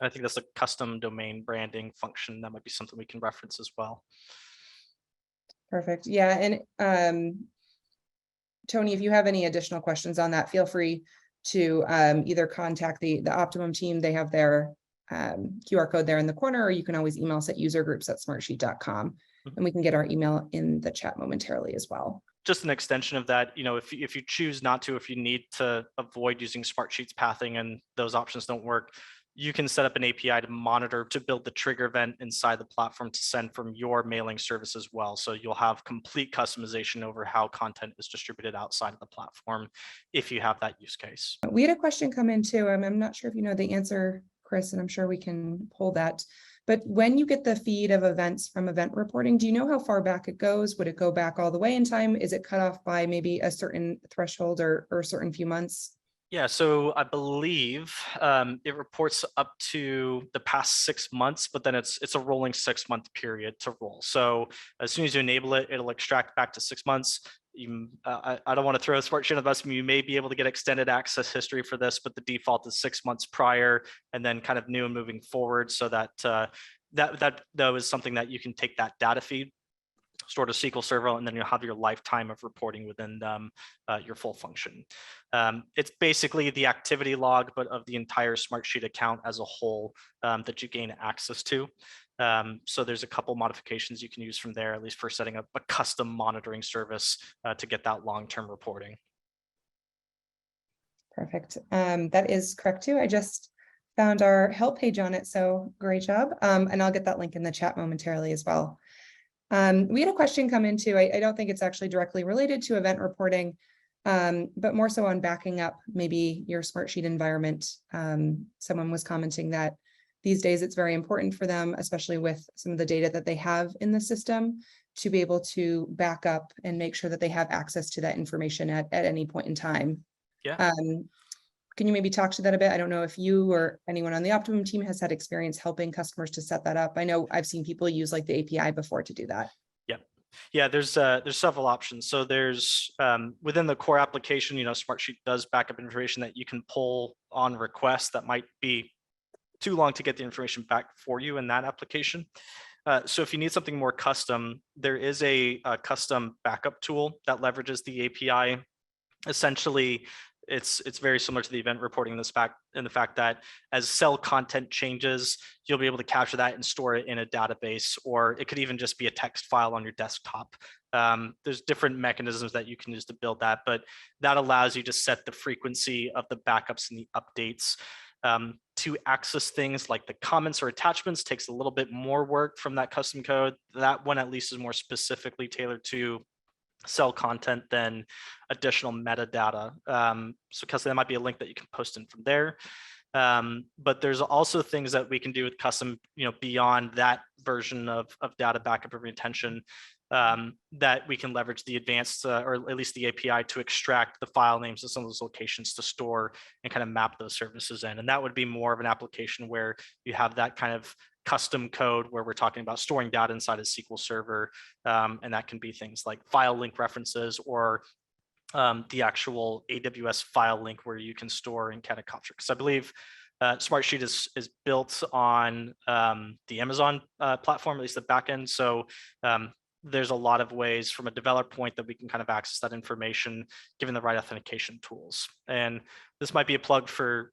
I think that's a custom domain branding function. That might be something we can reference as well. Perfect. Yeah. And Tony, if you have any additional questions on that, feel free to either contact the Optimum team. They have their QR code there in the corner, or you can always email us at usergroups@smartsheet.com, and we can get our email in the chat momentarily as well. Just an extension of that, if you choose not to, if you need to avoid using Smartsheet's pathing and those options don't work, you can set up an API to monitor, to build the trigger event inside the platform to send from your mailing service as well. So you'll have complete customization over how content is distributed outside of the platform if you have that use case. We had a question come in too. I'm not sure if you know the answer, Chris, and I'm sure we can pull that. But when you get the feed of events from event reporting, do you know how far back it goes? Would it go back all the way in time? Is it cut off by maybe a certain threshold or a certain few months? Yeah, so I believe it reports up to the past 6 months, but then it's a rolling 6-month period to roll. So as soon as you enable it, it'll extract back to 6 months. I don't want to throw a Smartsheet on the bus. You may be able to get extended access history for this, but the default is 6 months prior, and then kind of new and moving forward. So that though is something that you can take that data feed, stored a SQL Server, and then you'll have your lifetime of reporting within your full function. It's basically the activity log, but of the entire Smartsheet account as a whole that you gain access to. So there's a couple modifications you can use from there, at least for setting up a custom monitoring service to get that long-term reporting. Perfect. That is correct too. I just found our help page on it, so great job. And I'll get that link in the chat momentarily as well. We had a question come in too. I don't think it's actually directly related to event reporting, but more so on backing up maybe your Smartsheet environment. Someone was commenting that these days it's very important for them, especially with some of the data that they have in the system, to be able to back up and make sure that they have access to that information at any point in time. Yeah. Can you maybe talk to that a bit? I don't know if you or anyone on the Optimum team has had experience helping customers to set that up. I know I've seen people use like the API before to do that. Yeah, there's several options. So there's within the core application, Smartsheet does backup information that you can pull on request that might be too long to get the information back for you in that application. So if you need something more custom, there is a custom backup tool that leverages the API. Essentially, it's very similar to the event reporting in the fact that as cell content changes, you'll be able to capture that and store it in a database, or it could even just be a text file on your desktop. There's different mechanisms that you can use to build that, but that allows you to set the frequency of the backups and the updates. To access things like the comments or attachments takes a little bit more work from that custom code. That one at least is more specifically tailored to cell content than additional metadata. So Kelsey, that might be a link that you can post in from there. But there's also things that we can do with custom, beyond that version of data backup and retention, that we can leverage the advanced or at least the API to extract the file names of some of those locations to store and kind of map those services in. And that would be more of an application where you have that kind of custom code where we're talking about storing data inside a SQL server. And that can be things like file link references or the actual AWS file link where you can store and kind of capture. Because I believe Smartsheet is built on the Amazon platform, at least the backend. So there's a lot of ways from a developer point that we can kind of access that information given the right authentication tools. And this might be a plug for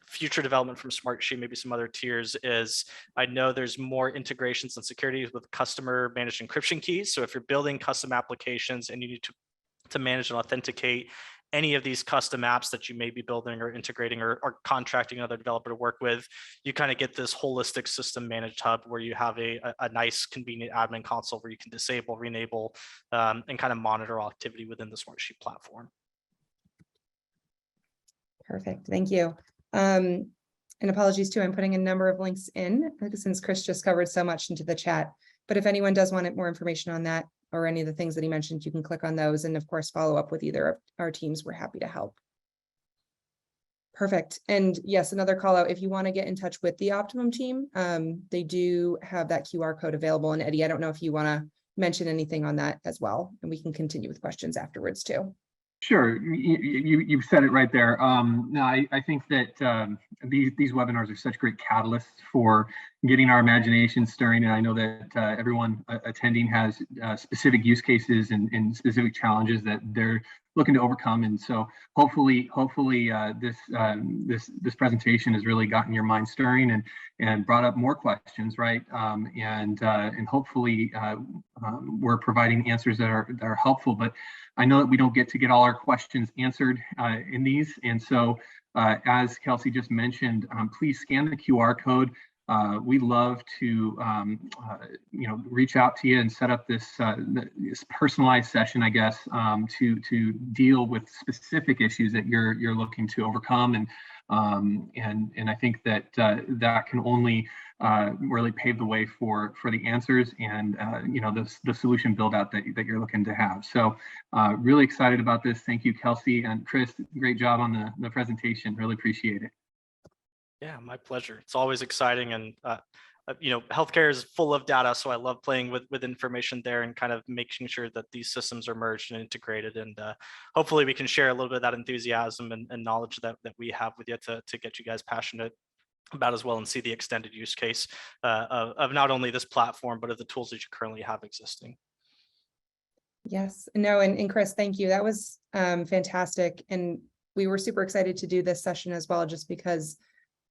future development from Smartsheet, maybe some other tiers, is I know there's more integrations and security with customer managed encryption keys. So if you're building custom applications and you need to manage and authenticate any of these custom apps that you may be building or integrating or contracting another developer to work with, you kind of get this holistic system managed hub where you have a nice convenient admin console where you can disable, re-enable, and kind of monitor all activity within the Smartsheet platform. Perfect, thank you. And apologies too, I'm putting a number of links in since Chris just covered so much into the chat. But if anyone does want more information on that or any of the things that he mentioned, you can click on those and of course follow up with either of our teams. We're happy to help. Perfect. And yes, another call out, if you want to get in touch with the Optimum team, they do have that QR code available. And Eddie, I don't know if you want to mention anything on that as well, and we can continue with questions afterwards too. Sure, you've said it right there. No, I think that these webinars are such great catalysts for getting our imagination stirring, and I know that everyone attending has specific use cases and specific challenges that they're looking to overcome. And so hopefully this presentation has really gotten your mind stirring and brought up more questions, right? And hopefully we're providing answers that are helpful. But I know that we don't get all our questions answered in these, and so as Kelsey just mentioned, please scan the QR code. We'd love to reach out to you and set up this personalized session, I guess, to deal with specific issues that you're looking to overcome, and I think that that can only really pave the way for the answers and the solution build out that you're looking to have. So really excited about this. Thank you, Kelsey and Chris. Great job on the presentation. Really appreciate it. Yeah, my pleasure. It's always exciting, and healthcare is full of data, so I love playing with information there and kind of making sure that these systems are merged and integrated. And hopefully we can share a little bit of that enthusiasm and knowledge that we have with you to get you guys passionate about as well, and see the extended use case of not only this platform, but of the tools that you currently have existing. Yes, no, and Chris, thank you. That was fantastic. And we were super excited to do this session as well, just because,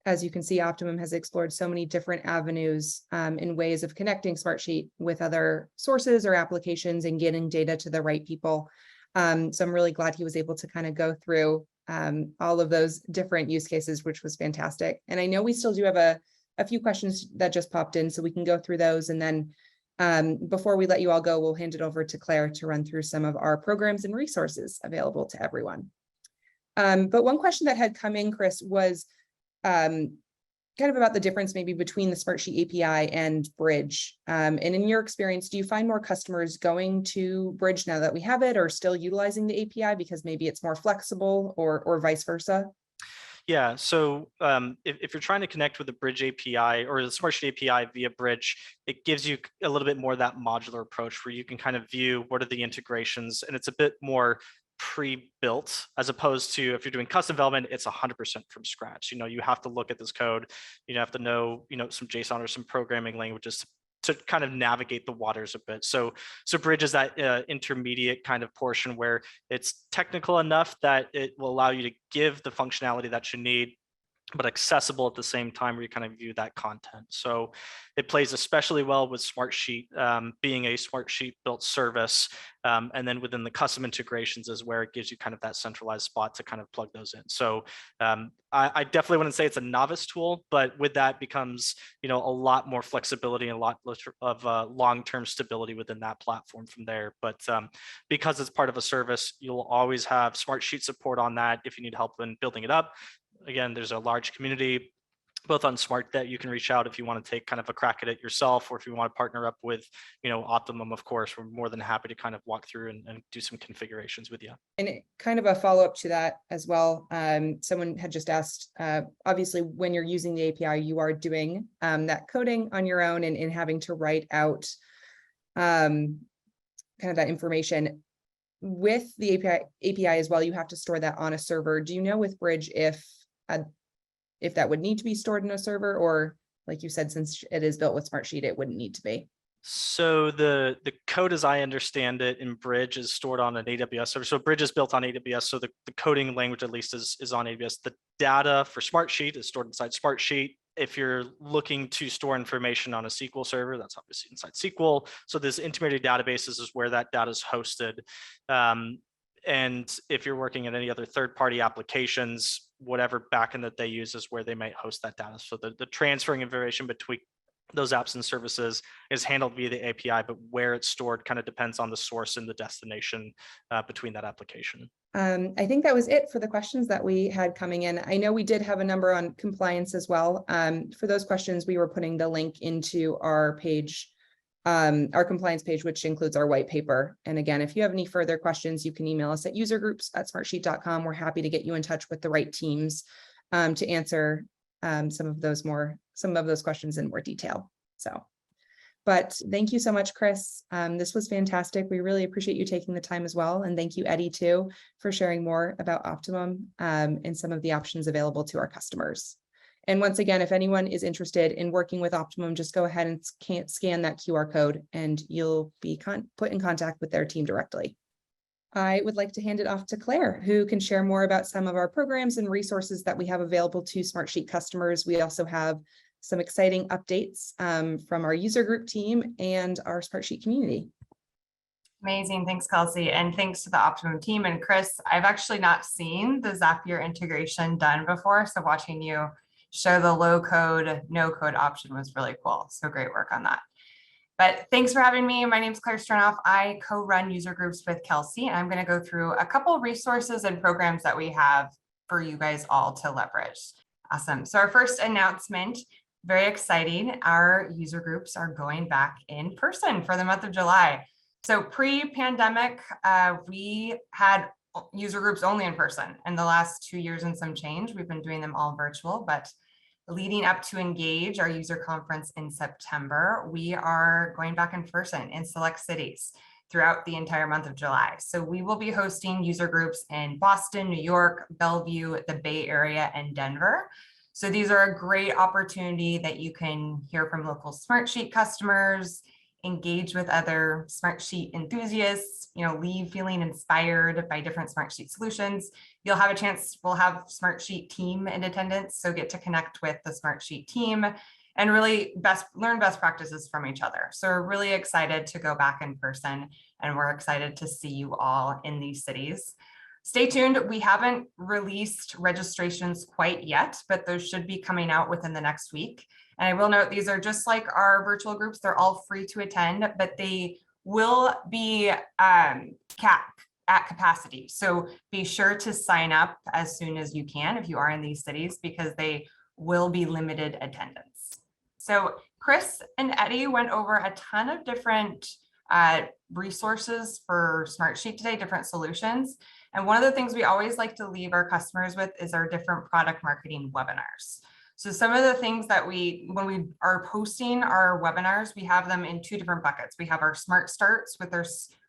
as you can see, Optimum has explored so many different avenues in ways of connecting Smartsheet with other sources or applications and getting data to the right people. So I'm really glad he was able to kind of go through all of those different use cases, which was fantastic. And I know we still do have a few questions that just popped in, so we can go through those. And then before we let you all go, we'll hand it over to Claire to run through some of our programs and resources available to everyone. But one question that had come in, Chris, was kind of about the difference maybe between the Smartsheet API and Bridge. And in your experience, do you find more customers going to Bridge now that we have it, or still utilizing the API because maybe it's more flexible, or vice versa? Yeah, so if you're trying to connect with the Bridge API or the Smartsheet API via Bridge, it gives you a little bit more of that modular approach where you can kind of view what are the integrations, and it's a bit more pre-built as opposed to if you're doing custom development, it's 100% from scratch. You have to look at this code, you have to know, some JSON or some programming languages to kind of navigate the waters a bit. So Bridge is that intermediate kind of portion where it's technical enough that it will allow you to give the functionality that you need, but accessible at the same time where you kind of view that content. So it plays especially well with Smartsheet, being a Smartsheet built service. And then within the custom integrations is where it gives you kind of that centralized spot to kind of plug those in. So I definitely wouldn't say it's a novice tool, but with that becomes, a lot more flexibility and a lot of long-term stability within that platform from there. But because it's part of a service, you'll always have Smartsheet support on that if you need help in building it up. Again, there's a large community both on Smart that you can reach out if you want to take kind of a crack at it yourself, or if you want to partner up with, Optimum, of course, we're more than happy to kind of walk through and do some configurations with you. And kind of a follow-up to that as well. Someone had just asked, obviously, when you're using the API, you are doing that coding on your own and having to write out kind of that information. With the API as well, you have to store that on a server. Do you know with Bridge if that would need to be stored in a server, or like you said, since it is built with Smartsheet, it wouldn't need to be? So the code, as I understand it, in Bridge is stored on an AWS server. So Bridge is built on AWS. So the coding language at least is on AWS. The data for Smartsheet is stored inside Smartsheet. If you're looking to store information on a SQL server, that's obviously inside SQL. So this integrated databases is where that data is hosted. And if you're working in any other third-party applications, whatever backend that they use is where they might host that data. So the transferring information between those apps and services is handled via the API, but where it's stored kind of depends on the source and the destination between that application. I think that was it for the questions that we had coming in. I know we did have a number on compliance as well. For those questions, we were putting the link into our page, our compliance page, which includes our white paper. And again, if you have any further questions, you can email us at usergroups@smartsheet.com. We're happy to get you in touch with the right teams to answer some of those questions in more detail. But thank you so much, Chris. This was fantastic. We really appreciate you taking the time as well. And thank you, Eddie, too, for sharing more about Optimum and some of the options available to our customers. And once again, if anyone is interested in working with Optimum, just go ahead and scan that QR code and you'll be put in contact with their team directly. I would like to hand it off to Claire, who can share more about some of our programs and resources that we have available to Smartsheet customers. We also have some exciting updates from our user group team and our Smartsheet community. Amazing. Thanks, Kelsey. And thanks to the Optimum team. And Chris, I've actually not seen the Zapier integration done before. So watching you show the low code, no code option was really cool. So great work on that. But thanks for having me. My name is Claire Sternoff. I co-run user groups with Kelsey, and I'm going to go through a couple resources and programs that we have for you guys all to leverage. Awesome. So our first announcement, very exciting. Our user groups are going back in person for the month of July. So pre-pandemic, we had user groups only in person. In the last 2 years and some change, we've been doing them all virtual, but leading up to Engage, our user conference in September, we are going back in person in select cities throughout the entire month of July. So we will be hosting user groups in Boston, New York, Bellevue, the Bay Area, and Denver. So these are a great opportunity that you can hear from local Smartsheet customers, engage with other Smartsheet enthusiasts, leave feeling inspired by different Smartsheet solutions. You'll have a chance, we'll have Smartsheet team in attendance, so get to connect with the Smartsheet team and really learn best practices from each other. So we're really excited to go back in person, and we're excited to see you all in these cities. Stay tuned. We haven't released registrations quite yet, but those should be coming out within the next week. And I will note, these are just like our virtual groups. They're all free to attend, but they will be capped at capacity. So be sure to sign up as soon as you can if you are in these cities, because they will be limited attendance. So Chris and Eddie went over a ton of different resources for Smartsheet today, different solutions. And one of the things we always like to leave our customers with is our different product marketing webinars. So some of the things that when we are posting our webinars, we have them in two different buckets. We have our Smart Starts,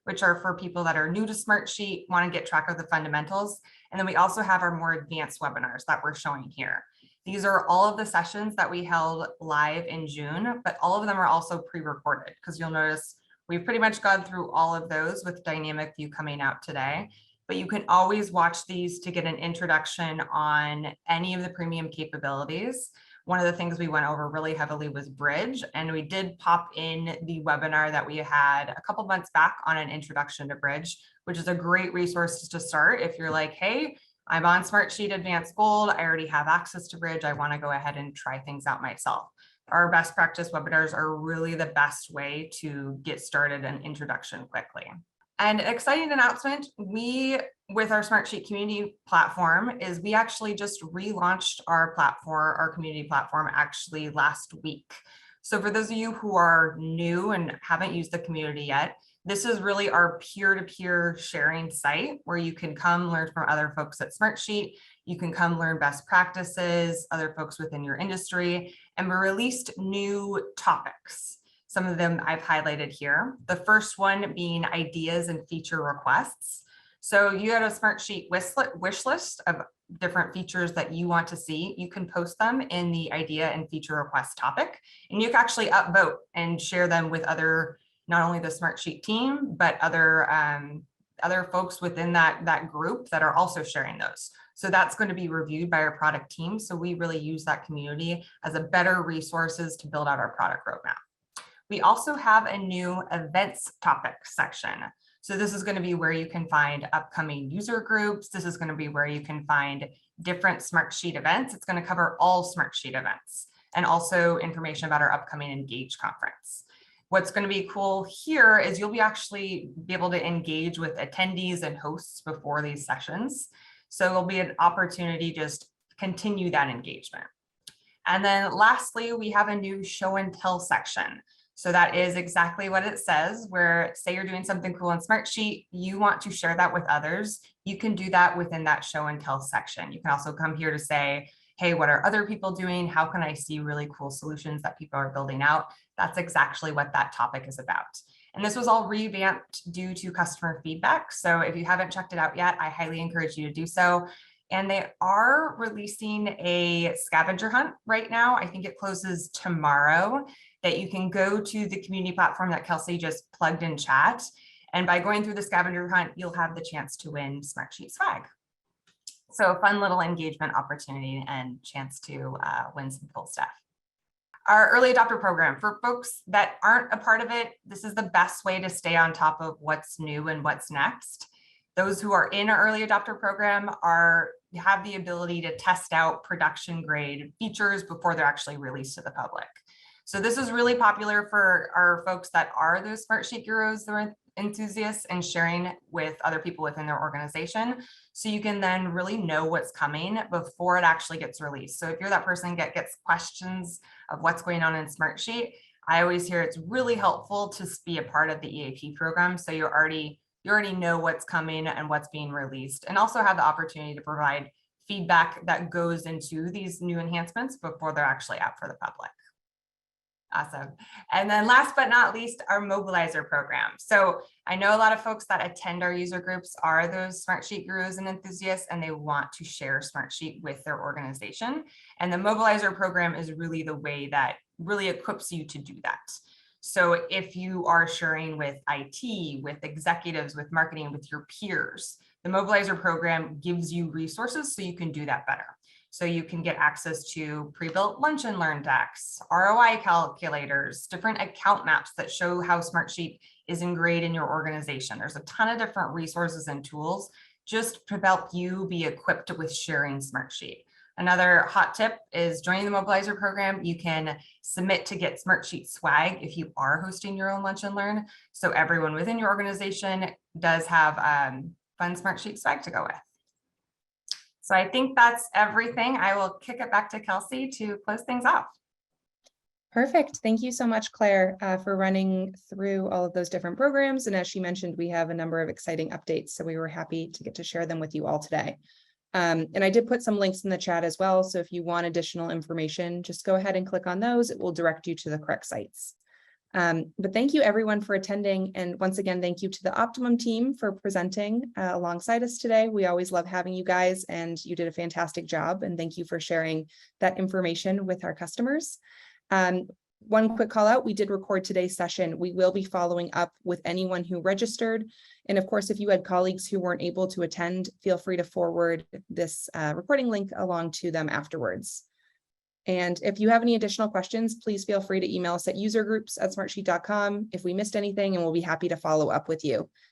which are for people that are new to Smartsheet, want to get track of the fundamentals. And then we also have our more advanced webinars that we're showing here. These are all of the sessions that we held live in June, but all of them are also pre-recorded, because you'll notice we've pretty much gone through all of those with Dynamic View coming out today. But you can always watch these to get an introduction on any of the premium capabilities. One of the things we went over really heavily was Bridge, and we did pop in the webinar that we had a couple months back on an introduction to Bridge, which is a great resource to start if you're like, hey, I'm on Smartsheet Advanced Gold, I already have access to Bridge, I want to go ahead and try things out myself. Our best practice webinars are really the best way to get started an introduction quickly. And an exciting announcement, with our Smartsheet community platform, is we actually just relaunched our platform, our community platform, actually last week. So for those of you who are new and haven't used the community yet, this is really our peer-to-peer sharing site where you can come learn from other folks at Smartsheet. You can come learn best practices, other folks within your industry, and we released new topics. Some of them I've highlighted here. The first one being ideas and feature requests. So you have a Smartsheet wish list of different features that you want to see. You can post them in the idea and feature request topic, and you can actually upvote and share them with not only the Smartsheet team, but other folks within that group that are also sharing those. So that's going to be reviewed by our product team. So we really use that community as a better resources to build out our product roadmap. We also have a new events topic section. So this is going to be where you can find upcoming user groups. This is going to be where you can find different Smartsheet events. It's going to cover all Smartsheet events and also information about our upcoming Engage conference. What's going to be cool here is you'll actually be able to engage with attendees and hosts before these sessions. So there'll be an opportunity to just continue that engagement. And then lastly, we have a new show and tell section. So that is exactly what it says, where say you're doing something cool in Smartsheet, you want to share that with others, you can do that within that show and tell section. You can also come here to say, hey, what are other people doing? How can I see really cool solutions that people are building out? That's exactly what that topic is about. And this was all revamped due to customer feedback. So if you haven't checked it out yet, I highly encourage you to do so. And they are releasing a scavenger hunt right now. I think it closes tomorrow, that you can go to the community platform that Kelsey just plugged in chat. And by going through the scavenger hunt, you'll have the chance to win Smartsheet swag. So a fun little engagement opportunity and chance to win some cool stuff. Our early adopter program, for folks that aren't a part of it, this is the best way to stay on top of what's new and what's next. Those who are in our early adopter program have the ability to test out production grade features before they're actually released to the public. So this is really popular for our folks that are those Smartsheet gurus, the enthusiasts, and sharing with other people within their organization. So you can then really know what's coming before it actually gets released. So if you're that person that gets questions of what's going on in Smartsheet, I always hear it's really helpful to be a part of the EAP program. So you already know what's coming and what's being released, and also have the opportunity to provide feedback that goes into these new enhancements before they're actually out for the public. Awesome. And then last but not least, our mobilizer program. So I know a lot of folks that attend our user groups are those Smartsheet gurus and enthusiasts, and they want to share Smartsheet with their organization. And the mobilizer program is really the way that really equips you to do that. So if you are sharing with IT, with executives, with marketing, with your peers, the mobilizer program gives you resources so you can do that better. So you can get access to pre-built lunch and learn decks, ROI calculators, different account maps that show how Smartsheet is ingrained in your organization. There's a ton of different resources and tools just to help you be equipped with sharing Smartsheet. Another hot tip is joining the mobilizer program. You can submit to get Smartsheet swag if you are hosting your own lunch and learn. So everyone within your organization does have fun Smartsheet swag to go with. So I think that's everything. I will kick it back to Kelsey to close things off. Perfect. Thank you so much, Claire, for running through all of those different programs. And as she mentioned, we have a number of exciting updates, so we were happy to get to share them with you all today. And I did put some links in the chat as well. So if you want additional information, just go ahead and click on those. It will direct you to the correct sites. But thank you everyone for attending. And once again, thank you to the Optimum team for presenting alongside us today. We always love having you guys, and you did a fantastic job. And thank you for sharing that information with our customers. One quick call out, we did record today's session. We will be following up with anyone who registered. And of course, if you had colleagues who weren't able to attend, feel free to forward this recording link along to them afterwards. And if you have any additional questions, please feel free to email us at usergroups@smartsheet.com if we missed anything, and we'll be happy to follow up with you.